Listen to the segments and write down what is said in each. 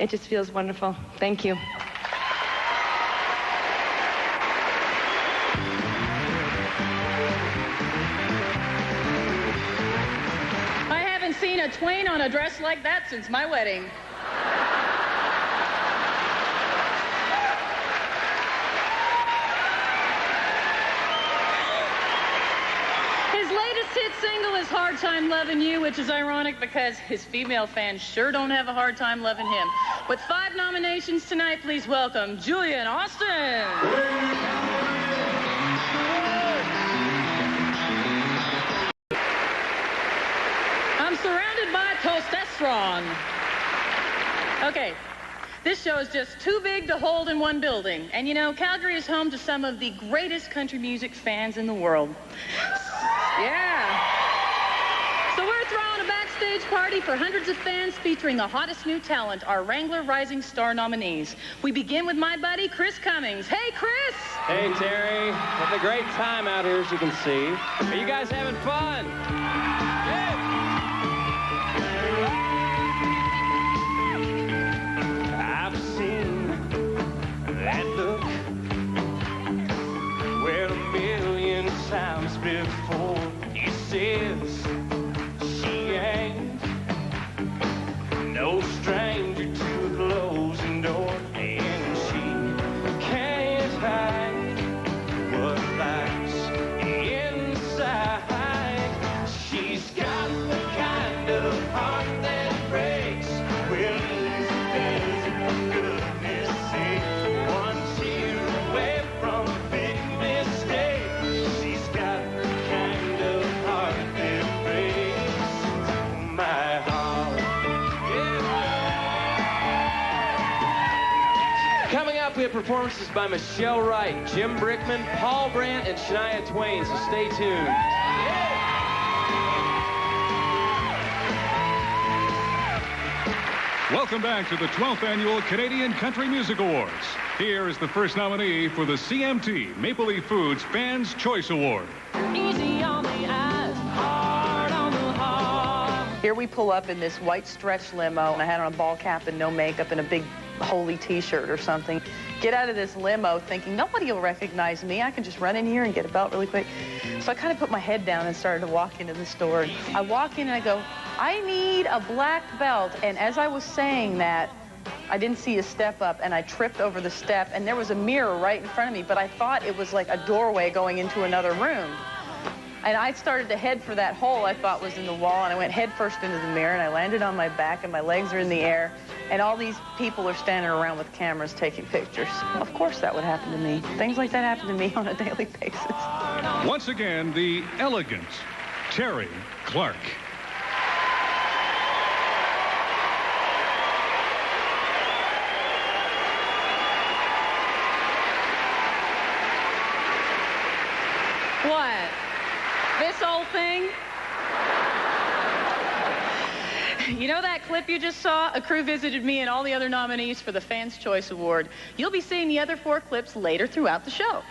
It just feels wonderful. Thank you. I haven't seen a twain on a dress like that since my wedding. His latest hit single is Hard Time Loving You, which is ironic because his female fans sure don't have a hard time loving him. With 5 nominations tonight, please welcome Julian Austin. I'm surrounded by testosterone. Okay, this show is just too big to hold in one building. And you know, Calgary is home to some of the greatest country music fans in the world. Yeah. So we're throwing a backstage party for hundreds of fans featuring the hottest new talent, our Wrangler Rising Star nominees. We begin with my buddy, Chris Cummings. Hey, Chris! Hey, Terry. Having a great time out here, as you can see. Are you guys having fun? Yeah. I've seen that look where a million times before. He says she ain't no stranger to the closing door, and she can't hide what lies inside. She's got the kind of heart that breaks when it doesn't, for goodness sake. One tear away from a big mistake. She's got the kind of heart that breaks my heart. Yeah. Coming up, we have performances by Michelle Wright, Jim Brickman, Paul Brandt, and Shania Twain, so stay tuned. Welcome back to the 12th Annual Canadian Country Music Awards. Here is the first nominee for the CMT Maple Leaf Foods Fans' Choice Award. Easy on the eyes, hard on the heart. Here we pull up in this white stretch limo, and I had on a ball cap and no makeup and a big holy t-shirt or something. Get out of this limo thinking nobody will recognize me. I can just run in here and get a belt really quick. So I kind of put my head down and started to walk into the store. And I walk in and I go, I need a black belt. And as I was saying that, I didn't see a step up, and I tripped over the step, and there was a mirror right in front of me, but I thought it was like a doorway going into another room. And I started to head for that hole I thought was in the wall, and I went head first into the mirror, and I landed on my back, and my legs are in the air, and all these people are standing around with cameras taking pictures. Of course that would happen to me. Things like that happen to me on a daily basis. Once again, the elegant Terri Clark. What? This old thing? You know that clip you just saw? A crew visited me and all the other nominees for the Fans' Choice Award. You'll be seeing the other 4 clips later throughout the show.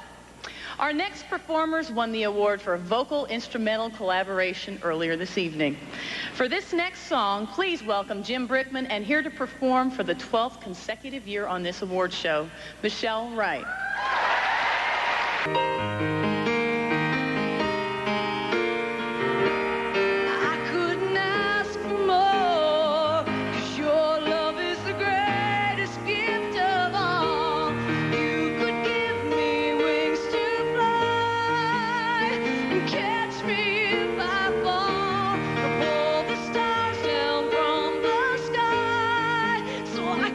Our next performers won the award for vocal instrumental collaboration earlier this evening. For this next song, please welcome Jim Brickman, and here to perform for the 12th consecutive year on this award show, Michelle Wright.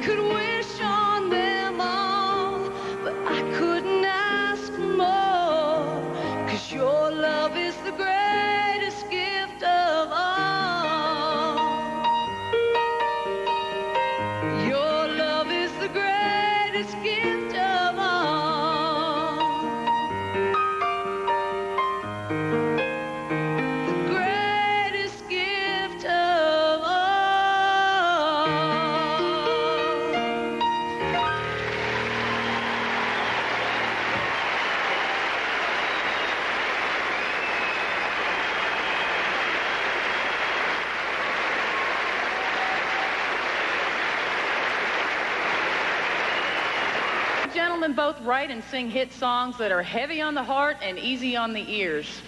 Could wish on them all, but I couldn't ask for more. gentlemen both write and sing hit songs that are heavy on the heart and easy on the ears.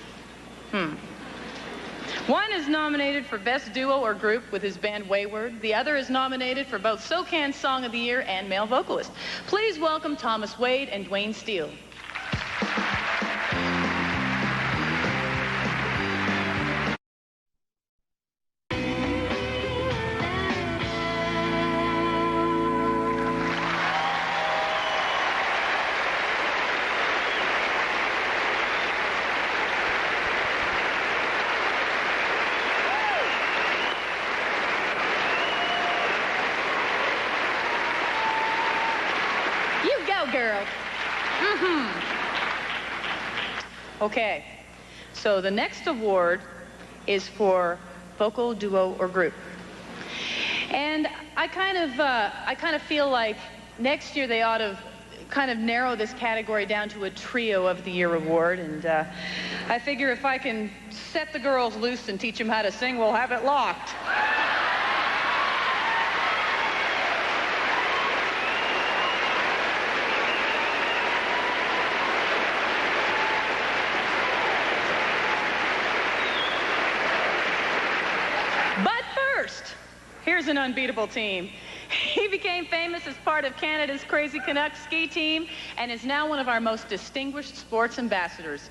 One is nominated for Best Duo or Group with his band Wayward. The other is nominated for both SoCan Song of the Year and Male Vocalist. Please welcome Thomas Wade and Dwayne Steele. Girl. Okay, so the next award is for vocal duo or group, and I kind of feel like next year they ought to kind of narrow this category down to a Trio of the Year award, and I figure if I can set the girls loose and teach them how to sing, we'll have it locked. Here's an unbeatable team. He became famous as part of Canada's Crazy Canucks ski team and is now one of our most distinguished sports ambassadors.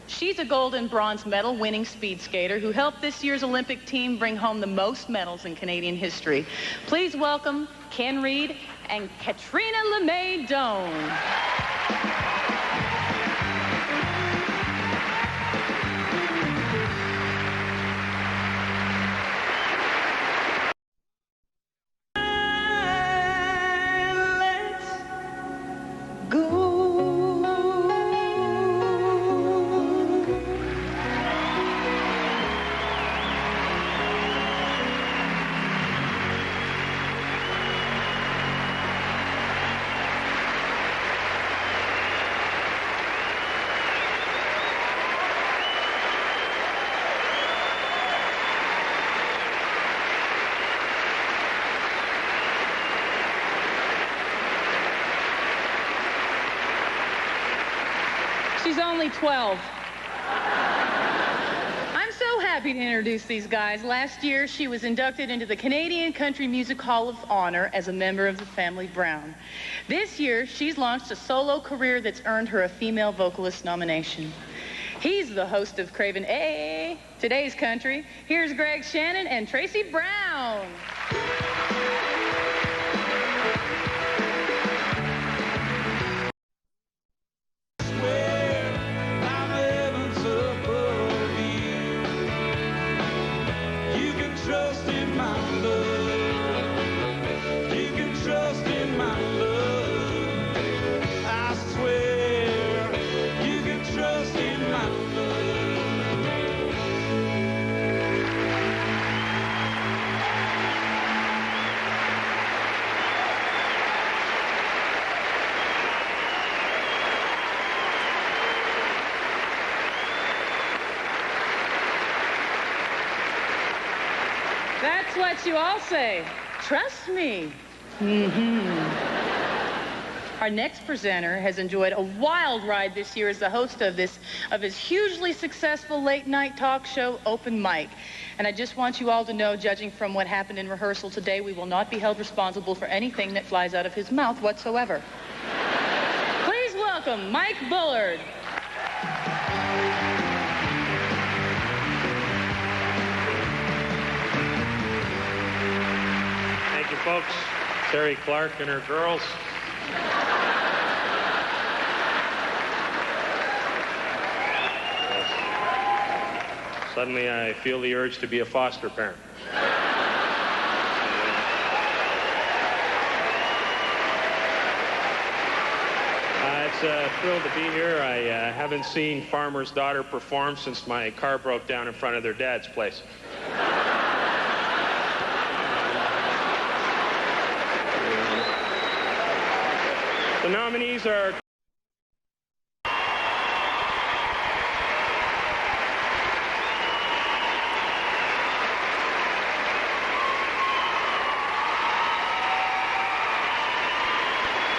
She's a gold and bronze medal winning speed skater who helped this year's Olympic team bring home the most medals in Canadian history. Please welcome Ken Reid and Katrina LeMay Doan. She's only 12. I'm so happy to introduce these guys. Last year, she was inducted into the Canadian Country Music Hall of Honor as a member of the Family Brown. This year, she's launched a solo career that's earned her a female vocalist nomination. He's the host of Craven A, Today's Country. Here's Greg Shannon and Tracy Brown. That's what you all say. Trust me. Our next presenter has enjoyed a wild ride this year as the host of his hugely successful late-night talk show, Open Mic. And I just want you all to know, judging from what happened in rehearsal today, we will not be held responsible for anything that flies out of his mouth whatsoever. Please welcome Mike Bullard. Thank you, folks. Terri Clark and her girls. Suddenly, I feel the urge to be a foster parent. It's a thrill to be here. I haven't seen Farmer's Daughter perform since my car broke down in front of their dad's place. The nominees are...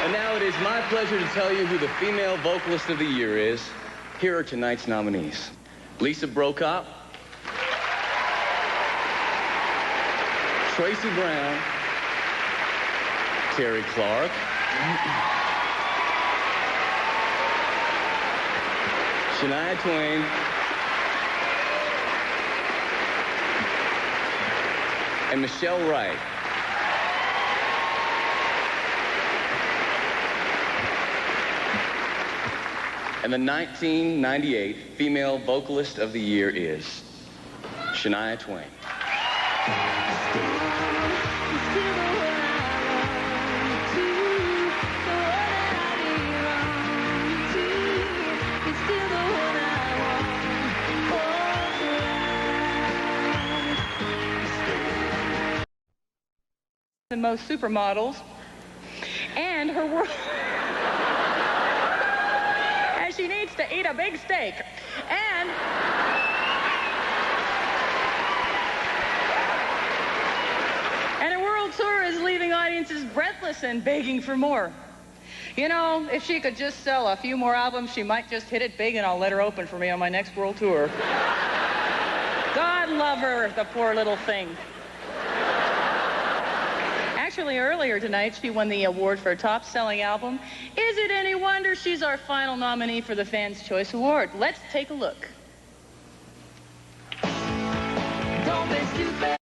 And now it is my pleasure to tell you who the female vocalist of the year is. Here are tonight's nominees. Lisa Brokop, Tracy Brown, Terri Clark, Shania Twain, and Michelle Wright. And the 1998 Female Vocalist of the Year is Shania Twain. Than most supermodels, and her world. And she needs to eat a big steak. And her world tour is leaving audiences breathless and begging for more. You know, if she could just sell a few more albums, she might just hit it big, and I'll let her open for me on my next world tour. God love her, the poor little thing. Actually, earlier tonight, she won the award for top-selling album. Is it any wonder she's our final nominee for the Fans' Choice Award? Let's take a look. Don't be stupid.